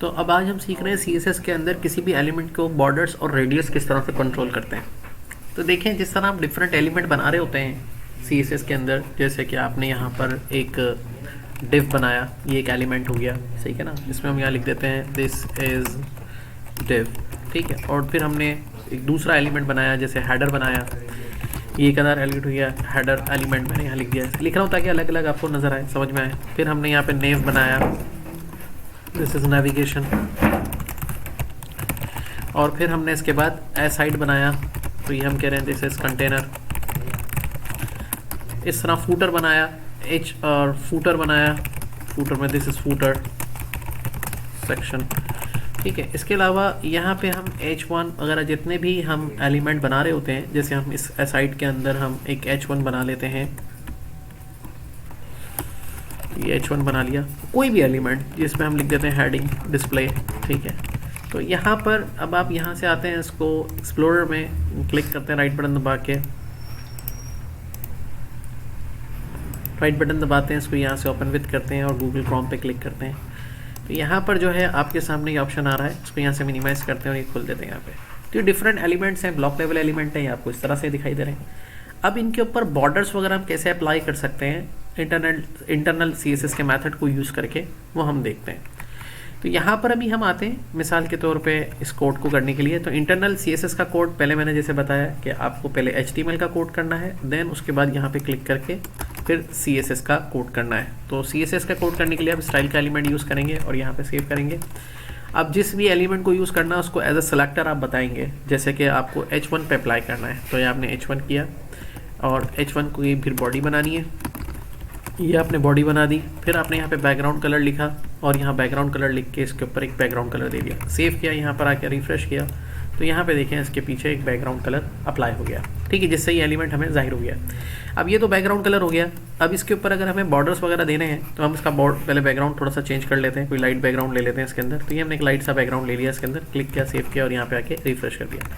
तो अब आज हम सीख रहे हैं CSS के अंदर किसी भी एलिमेंट को बॉर्डर्स और रेडियस किस तरह से कंट्रोल करते हैं। तो देखें, जिस तरह आप डिफरेंट एलिमेंट बना रहे होते हैं CSS के अंदर, जैसे कि आपने यहाँ पर एक डिव बनाया, ये एक एलिमेंट हो गया, सही है ना। इसमें हम यहाँ लिख देते हैं दिस इज़ डिव, ठीक है। और फिर हमने एक दूसरा एलिमेंट बनाया, जैसे हेडर बनाया, ये एक अदर एलिमेंट हो गया, हेडर एलिमेंट मैंने यहाँ लिख दिया। लिख रहा हूँ ताकि अलग अलग आपको नज़र आए, समझ में आए। फिर हमने यहाँ पे नेव बनाया, दिस इज़ नेविगेशन। और फिर हमने इसके बाद एसाइड बनाया, तो ये हम कह रहे हैं दिस इज़ कंटेनर। इस तरह फूटर बनाया, और फूटर बनाया, फूटर में दिस इज़ फूटर सेक्शन, ठीक है। इसके अलावा यहाँ पे हम H1 वगैरह जितने भी हम एलिमेंट बना रहे होते हैं, जैसे हम इस एसाइड के अंदर हम एक H1 बना लेते हैं, ये H1 बना लिया। कोई भी एलिमेंट जिसमें हम लिख देते हैं हेडिंग डिस्प्ले, ठीक है। तो यहाँ पर अब आप यहाँ से आते हैं, इसको एक्सप्लोरर में क्लिक करते हैं, राइट बटन दबा के, राइट बटन दबाते हैं, इसको यहाँ से ओपन विद करते हैं और गूगल क्रोम पे क्लिक करते हैं। तो यहाँ पर जो है आपके सामने ये ऑप्शन आ रहा है, इसको यहाँ से मिनिमाइज करते हैं और ये खोल देते हैं यहाँ पे। तो ये डिफरेंट एलिमेंट्स हैं, ब्लॉक लेवल एलिमेंट हैं, ये आपको इस तरह से दिखाई दे रहे हैं। अब इनके ऊपर बॉर्डर्स वगैरह हम कैसे अप्लाई कर सकते हैं इंटरनल CSS के मेथड को यूज़ करके, वो हम देखते हैं। तो यहाँ पर अभी हम आते हैं मिसाल के तौर पे इस कोड को करने के लिए। तो इंटरनल CSS का कोड पहले मैंने जैसे बताया कि आपको पहले HTML का कोड करना है, देन उसके बाद यहाँ पे क्लिक करके फिर CSS का कोड करना है। तो CSS का कोड करने के लिए आप स्टाइल का एलिमेंट यूज़ करेंगे और यहाँ पे सेव करेंगे। अब जिस भी एलिमेंट को यूज़ करना है उसको एज अ सेलेक्टर आप बताएंगे, जैसे कि आपको H1 पे अप्लाई करना है, तो ये आपने H1 किया और H1 को ये फिर बॉडी बनानी है, ये आपने बॉडी बना दी। फिर आपने यहाँ पे बैकग्राउंड कलर लिखा और यहाँ बैकग्राउंड कलर लिख के इसके ऊपर एक बैकग्राउंड कलर दे दिया, सेव किया, यहाँ पर आके रिफ्रेश किया, तो यहाँ पे देखें इसके पीछे एक बैकग्राउंड कलर अप्लाई हो गया, ठीक है, जिससे ये एलिमेंट हमें जाहिर हो गया। अब ये तो बैकग्राउंड कलर हो गया। अब इसके ऊपर अगर हमें बॉर्डर्स वगैरह देने हैं तो हम इसका पहले बैकग्राउंड थोड़ा सा चेंज कर लेते हैं, कोई लाइट बैकग्राउंड ले लेते हैं इसके अंदर। तो ये हमने एक लाइट सा बैकग्राउंड ले लिया, इसके अंदर क्लिक किया, सेव किया और यहाँ पे आके रिफ्रेश कर दिया।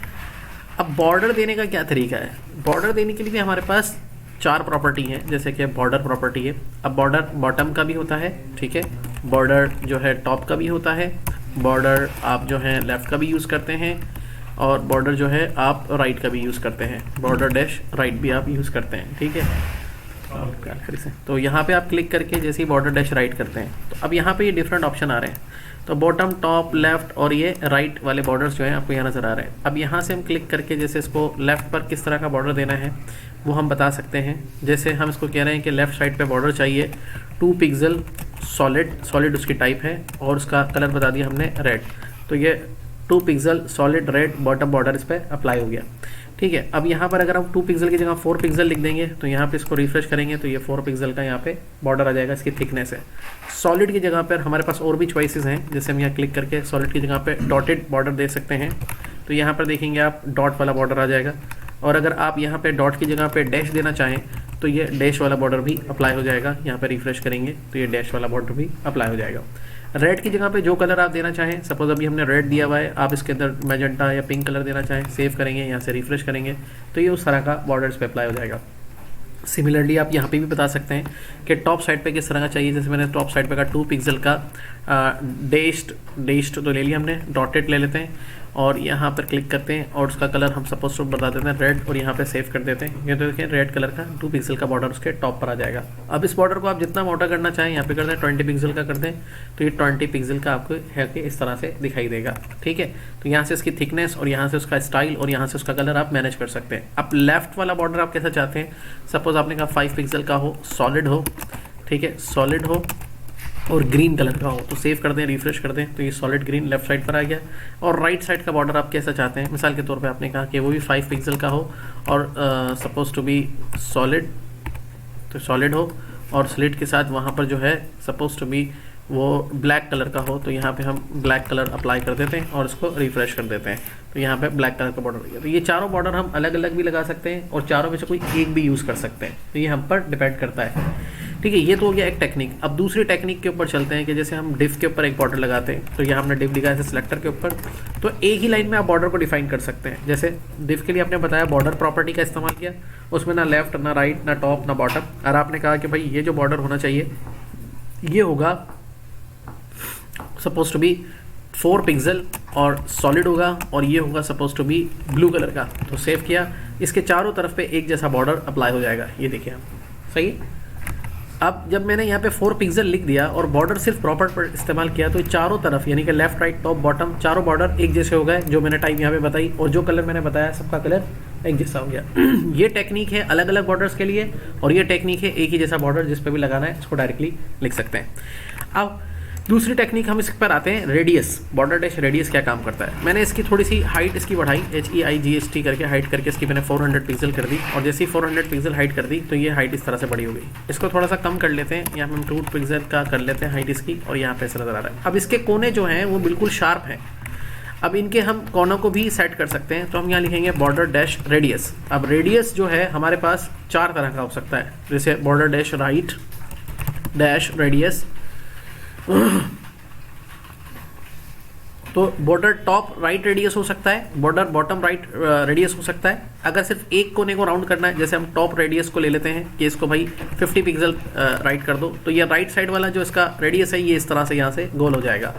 अब बॉर्डर देने का क्या तरीका है? बॉर्डर देने के लिए भी हमारे पास 4 प्रॉपर्टी हैं, जैसे कि बॉर्डर प्रॉपर्टी है। अब बॉर्डर बॉटम का भी होता है, ठीक है, बॉर्डर जो है टॉप का भी होता है, बॉर्डर आप जो है लेफ़्ट का भी यूज़ करते हैं, और बॉर्डर जो है आप राइट का भी यूज़ करते हैं, बॉर्डर डैश राइट भी आप यूज़ करते हैं, ठीक है। तो यहाँ पे आप क्लिक करके जैसे ही बॉर्डर डैश राइट करते हैं, तो अब यहाँ पे ये डिफरेंट ऑप्शन आ रहे हैं। तो बॉटम, टॉप, लेफ्ट और ये राइट वाले बॉर्डर्स जो हैं आपको यहाँ नज़र आ रहे हैं। अब यहाँ से हम क्लिक करके जैसे इसको लेफ़्ट पर किस तरह का बॉर्डर देना है वो हम बता सकते हैं। जैसे हम इसको कह रहे हैं कि लेफ़्ट साइड पे बॉर्डर चाहिए 2 पिक्सल सॉलिड उसकी टाइप है, और उसका कलर बता दिया हमने रेड। तो ये 2 pixel solid red bottom border इस पर अप्लाई हो गया, ठीक है। अब यहाँ पर अगर हम 2 पिक्सल की जगह 4 पिक्सल लिख देंगे, तो यहाँ पे इसको रिफ्रेश करेंगे तो ये 4 पिक्सल का यहाँ पे बॉर्डर आ जाएगा, इसकी थिकनेस है। सॉलिड की जगह पर हमारे पास और भी चॉइसेस हैं, जैसे हम यहाँ क्लिक करके सॉलिड की जगह पे डॉटेड बॉर्डर दे सकते हैं, तो यहाँ पर देखेंगे आप डॉट वाला बॉर्डर आ जाएगा। और अगर आप यहाँ पे डॉट की जगह पे डैश देना चाहें तो ये डैश वाला बॉर्डर भी अप्लाई हो जाएगा, यहाँ पे रिफ्रेश करेंगे तो ये डैश वाला बॉर्डर भी अप्लाई हो जाएगा। रेड की जगह पे जो कलर आप देना चाहें, सपोज अभी हमने रेड दिया हुआ है, आप इसके अंदर मैजेंटा या पिंक कलर देना चाहें, सेव करेंगे, यहाँ से रिफ्रेश करेंगे तो ये उस तरह का बॉर्डर इस पर अप्लाई हो जाएगा। सिमिलरली आप यहाँ पे भी बता सकते हैं कि टॉप साइड पे किस तरह का चाहिए। जैसे मैंने टॉप साइड पे का 2 पिक्सल का डेस्ट तो ले लिया हमने, डॉटेड ले लेते हैं और यहाँ पर क्लिक करते हैं और उसका कलर हम सपोज टू बता देते हैं रेड, और यहाँ पे सेव कर देते हैं। ये तो देखिए रेड कलर का 2 पिक्सल का बॉर्डर उसके टॉप पर आ जाएगा। अब इस बॉर्डर को आप जितना मोटा करना चाहें यहाँ पे कर दें, 20 पिक्सल का कर दें, तो ये 20 पिक्सल का आपको है कि इस तरह से दिखाई देगा, ठीक है। तो यहाँ से इसकी थिकनेस और यहाँ से उसका स्टाइल और यहाँ से उसका कलर आप मैनेज कर सकते हैं। अब लेफ्ट वाला बॉर्डर आप कैसा चाहते हैं, सपोज आपने कहा 5 पिक्सल का हो, सॉलिड हो, ठीक है, सॉलिड हो और ग्रीन कलर का हो, तो सेव कर दें, रिफ्रेश कर दें, तो ये सॉलिड ग्रीन लेफ्ट साइड पर आ गया। और राइट साइड का बॉर्डर आप कैसा चाहते हैं, मिसाल के तौर पे आपने कहा कि वो भी 5 पिक्सल का हो और सपोज टू बी सॉलिड, तो सॉलिड हो और स्लिट के साथ वहाँ पर जो है सपोज टू बी वो ब्लैक कलर का हो, तो यहाँ पे हम ब्लैक कलर अप्लाई कर देते हैं और इसको रिफ्रेश कर देते हैं, तो यहाँ पे ब्लैक कलर का बॉर्डर हो गया। तो ये चारों बॉर्डर हम अलग अलग भी लगा सकते हैं और चारों में से कोई एक भी यूज़ कर सकते हैं, तो ये हम पर डिपेंड करता है, ठीक है। ये तो हो गया एक टेक्निक। अब दूसरी टेक्निक के ऊपर चलते हैं कि जैसे हम डिव के ऊपर एक बॉर्डर लगाते हैं, तो यहाँ हमने डिव लिखा है सिलेक्टर के ऊपर, तो एक ही लाइन में आप बॉर्डर को डिफाइन कर सकते हैं। जैसे डिव के लिए आपने बताया बॉर्डर प्रॉपर्टी का इस्तेमाल किया, उसमें ना लेफ्ट ना राइट ना टॉप ना बॉटम, और आपने कहा कि भाई ये जो बॉर्डर होना चाहिए ये होगा सपोज टू बी 4 पिक्सल और सॉलिड होगा, और ये होगा suppose to be blue colour का। तो सेव किया, इसके चारों तरफ पे एक जैसा बॉर्डर अप्लाई हो जाएगा, ये देखिए आप, सही। अब जब मैंने यहाँ पे 4 पिक्सल लिख दिया और बॉर्डर सिर्फ प्रॉपर पर इस्तेमाल किया, तो चारों तरफ यानी कि लेफ्ट राइट टॉप बॉटम चारों बॉर्डर एक जैसे हो गए, जो मैंने टाइप यहाँ पे बताई, और जो कलर मैंने बताया सबका कलर एक जैसा हो गया। ये टेक्निक है अलग अलग बॉर्डर्स के लिए, और ये टेक्निक है एक ही जैसा बॉर्डर जिस पे भी लगाना है इसको डायरेक्टली लिख सकते हैं। अब दूसरी टेक्निक हम इस पर आते हैं, रेडियस, बॉर्डर डैश रेडियस क्या काम करता है। मैंने इसकी थोड़ी सी हाइट इसकी बढ़ाई, HEIGHT करके हाइट करके इसकी मैंने 400 पिक्सल कर दी, और जैसे ही 400 पिक्सल हाइट कर दी तो ये हाइट इस तरह से बड़ी हो गई। इसको थोड़ा सा कम कर लेते हैं, यहाँ पे हम 2 पिक्सल का कर लेते हैं हाइट इसकी, और यहाँ पे ऐसा नजर आ रहा है। अब इसके कोने जो हैं वो बिल्कुल शार्प हैं, अब इनके हम कोनों को भी सेट कर सकते हैं। तो हम यहाँ लिखेंगे बॉर्डर डैश रेडियस। अब रेडियस जो है हमारे पास 4 तरह का हो सकता है, जैसे border dash right dash radius, तो बॉर्डर टॉप राइट रेडियस हो सकता है, बॉर्डर बॉटम राइट रेडियस हो सकता है। अगर सिर्फ एक कोने को राउंड करना है, जैसे हम टॉप रेडियस को ले लेते हैं कि इसको भाई 50 पिक्सल राइट कर दो, तो ये राइट साइड वाला जो इसका रेडियस है ये इस तरह से यहाँ से गोल हो जाएगा।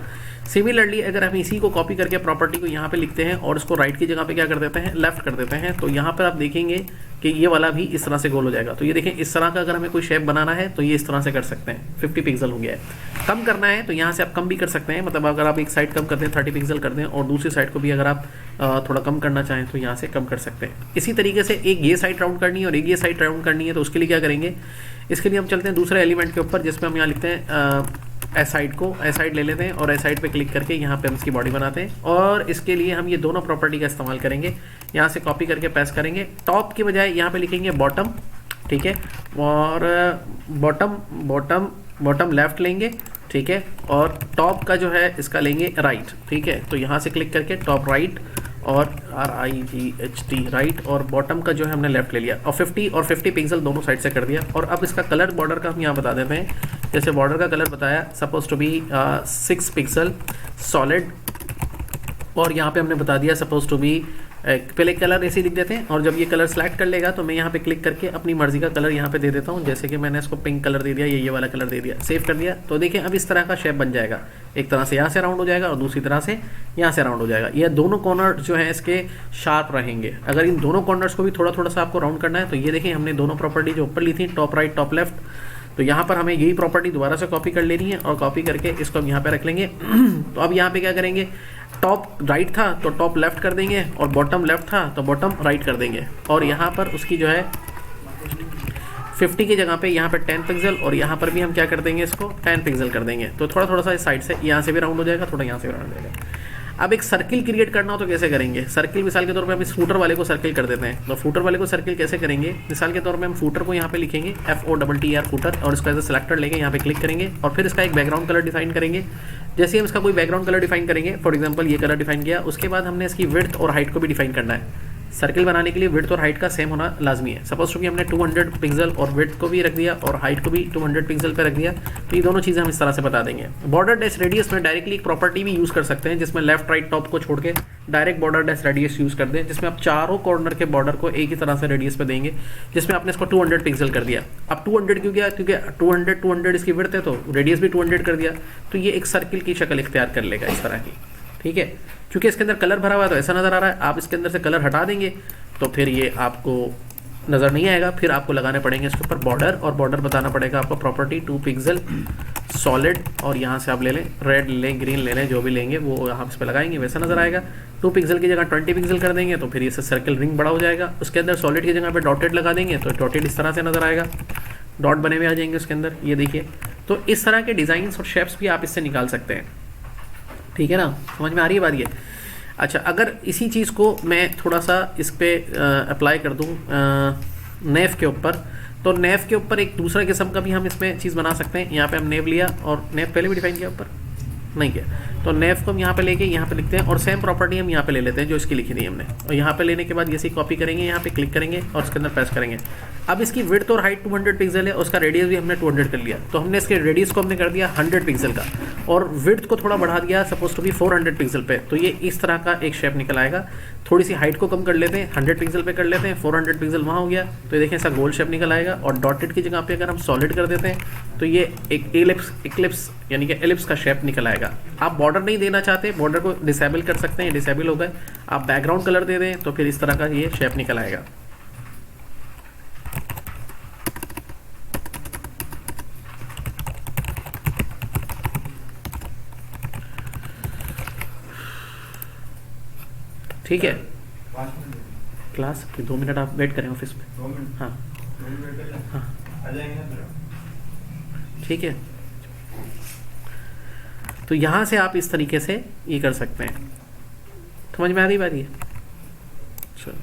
सिमिलरली अगर हम इसी को कॉपी करके प्रॉपर्टी को यहाँ पे लिखते हैं और इसको राइट की जगह पे क्या कर देते हैं, लेफ्ट कर देते हैं, तो यहाँ पर आप देखेंगे कि ये वाला भी इस तरह से गोल हो जाएगा। तो ये देखें, इस तरह का अगर हमें कोई शेप बनाना है तो ये इस तरह से कर सकते हैं। 50 पिक्सल हो गया है। कम करना है तो यहाँ से आप कम भी कर सकते हैं, मतलब अगर आप एक साइड कम कर दें 30 पिक्सल कर दें, और दूसरी साइड को भी अगर आप थोड़ा कम करना चाहें तो यहाँ से कम कर सकते हैं। इसी तरीके से एक ये साइड राउंड करनी है और एक ये साइड राउंड करनी है, तो उसके लिए क्या करेंगे, इसके लिए हम चलते हैं दूसरे एलिमेंट के ऊपर, जिसमें हम यहाँ लिखते हैं एस साइड को, एस साइड ले लेते हैं और एस साइड पे क्लिक करके यहाँ पे हम इसकी बॉडी बनाते हैं। और इसके लिए हम ये दोनों प्रॉपर्टी का इस्तेमाल करेंगे, यहाँ से कॉपी करके पेस्ट करेंगे। टॉप की बजाय यहाँ पे लिखेंगे बॉटम, ठीक है, और बॉटम लेफ्ट लेंगे, ठीक है, और टॉप का जो है इसका लेंगे राइट, ठीक है। तो यहाँ से क्लिक करके टॉप राइट और RIGHT राइट, और बॉटम का जो है हमने लेफ्ट ले लिया, और 50 और 50 पिक्सल दोनों साइड से कर दिया। और अब इसका कलर बॉर्डर का हम यहाँ बता देते हैं, जैसे बॉर्डर का कलर बताया suppose to be 6 pixel solid, और यहाँ पे हमने बता दिया सपोज टू बी पहले कलर ऐसे लिख देते हैं, और जब ये कलर सेलेक्ट कर लेगा तो मैं यहाँ पे क्लिक करके अपनी मर्जी का कलर यहाँ पे दे देता हूँ, जैसे कि मैंने इसको पिंक कलर दे दिया, ये वाला कलर दे दिया, सेव कर दिया। तो देखिए अब इस तरह का शेप बन जाएगा, एक तरह से यहाँ से राउंड हो जाएगा और दूसरी तरह से यहाँ से राउंड हो जाएगा। ये दोनों कॉर्नर जो है इसके शार्प रहेंगे। अगर इन दोनों कॉर्नर्स को भी थोड़ा थोड़ा सा आपको राउंड करना है, तो ये देखिए हमने दोनों प्रॉपर्टी जो ऊपर ली थी, टॉप राइट टॉप लेफ्ट, तो यहाँ पर हमें यही प्रॉपर्टी दोबारा से कॉपी कर लेनी है, और कॉपी करके इसको हम यहाँ पे रख लेंगे। तो अब यहाँ पे क्या करेंगे, टॉप राइट था तो टॉप लेफ्ट कर देंगे, और बॉटम लेफ्ट था तो बॉटम राइट कर देंगे, और यहाँ पर उसकी जो है 50 की जगह पे यहाँ पे 10 पिक्सल, और यहाँ पर भी हम क्या कर देंगे, इसको 10 पिक्सल कर देंगे। तो थोड़ा थोड़ा सा इस साइड से यहाँ से भी राउंड हो जाएगा, थोड़ा यहाँ से भी राउंड हो जाएगा। अब एक सर्किल क्रिएट करना हो तो कैसे करेंगे, सर्किल मिसाल के तौर पे हम इस फूटर वाले को सर्किल कर देते हैं। तो फूटर वाले को सर्किल कैसे करेंगे, मिसाल के तौर पे हम फूटर को यहाँ पे लिखेंगे FOTTER फूटर, और इसका एज सेलेक्टर लेके यहाँ पे क्लिक करेंगे, और फिर इसका एक बैकग्राउंड कलर डिफाइन करेंगे। जैसे हम इसका कोई बैकग्राउंड कलर डिफाइन करेंगे, फॉर एग्जाम्पल ये कलर डिफाइन किया, उसके बाद हमने इसकी विड्थ और हाइट को भी डिफाइन करना है। सर्किल बनाने के लिए विड्थ और हाइट का सेम होना लाजमी है। सपोज टू कि हमने 200 पिक्सल और विड्थ को भी रख दिया और हाइट को भी 200 पिक्सल पे रख दिया, तो ये दोनों चीज़ें हम इस तरह से बता देंगे। बॉर्डर डैश रेडियस में डायरेक्टली एक प्रॉपर्टी भी यूज़ कर सकते हैं, जिसमें लेफ्ट राइट टॉप को छोड़ के direct border dash radius use कर दें, जिसमें आप चारों कॉर्नर के बॉर्डर को एक ही तरह से रेडियस पे देंगे, जिसमें आपने इसको 200 पिक्सल कर दिया। अब 200 क्यों किया, क्योंकि 200 इसकी विड्थ है तो रेडियस भी 200 कर दिया, तो ये एक सर्किल की शक्ल इख्तियार कर लेगा इस तरह की, ठीक है। क्योंकि इसके अंदर कलर भरा हुआ है तो ऐसा नज़र आ रहा है, आप इसके अंदर से कलर हटा देंगे तो फिर ये आपको नज़र नहीं आएगा, फिर आपको लगाने पड़ेंगे इसके ऊपर बॉर्डर, और बॉर्डर बताना पड़ेगा आपको प्रॉपर्टी 2 पिक्सल सॉलिड, और यहाँ से आप ले लें रेड ले लें ग्रीन ले लें, जो भी लेंगे वो आप इस पर लगाएंगे, वैसा नज़र आएगा। 2 पिक्सल की जगह 20 पिक्सल कर देंगे तो फिर ये सर्कल रिंग बड़ा हो जाएगा। उसके अंदर सॉलिड की जगह पे डॉटेड लगा देंगे तो डॉटेड इस तरह से नज़र आएगा, डॉट बने हुए आ जाएंगे उसके अंदर, ये देखिए। तो इस तरह के डिज़ाइंस और शेप्स भी आप इससे निकाल सकते हैं, ठीक है ना, समझ में आ रही है बात ये। अच्छा, अगर इसी चीज़ को मैं थोड़ा सा इस पर अप्लाई कर दूँ नेव के ऊपर, तो नेव के ऊपर एक दूसरा किस्म का भी हम इसमें चीज़ बना सकते हैं। यहाँ पे हम नेव लिया, और नेव पहले भी डिफाइन किया, ऊपर नहीं किया, तो नेव को हम यहाँ पे लेके यहाँ पे लिखते हैं, और सेम प्रॉपर्टी हम यहाँ पे ले लेते हैं जो इसकी लिखी थी हमने, और यहाँ पे लेने के बाद जैसे कॉपी करेंगे, यहाँ पे क्लिक करेंगे और इसके अंदर प्रेस करेंगे। अब इसकी विड्थ और हाइट 200 पिक्सल है, उसका रेडियस भी हमने 200 कर लिया, तो हमने इसके रेडियस को हमने कर दिया 100 पिक्सल का, और विड्थ को थोड़ा बढ़ा दिया सपोज टू बी 400 पिक्सल पे, तो ये इस तरह का एक शेप निकल आएगा। थोड़ी सी हाइट को कम कर लेते हैं, 100 पिक्सल पे कर लेते हैं, 400 पिक्सल वहाँ हो गया, तो ये देखें ऐसा गोल शेप निकल आएगा। और डॉटेड की जगह पे अगर हम सॉलिड कर देते हैं तो ये एक इक्लिप्स यानी कि एलिप्स का शेप निकल आएगा। आएगा। आप बॉर्डर नहीं देना चाहते, बॉर्डर को डिसेबल कर सकते हैं, डिसेबल हो गए। आप बैकग्राउंड कलर दे दें तो फिर इस तरह का ये शेप निकल आएगा। ठीक है, क्लास 2 मिनट आप वेट करें ऑफिस में। 2 मिनट? हाँ 2 मिनट वेट कर लें? हाँ आ जाएंगे ना फिर? ठीक है। तो यहाँ से आप इस तरीके से ये कर सकते हैं। समझ में आ रही बात ये? चलो।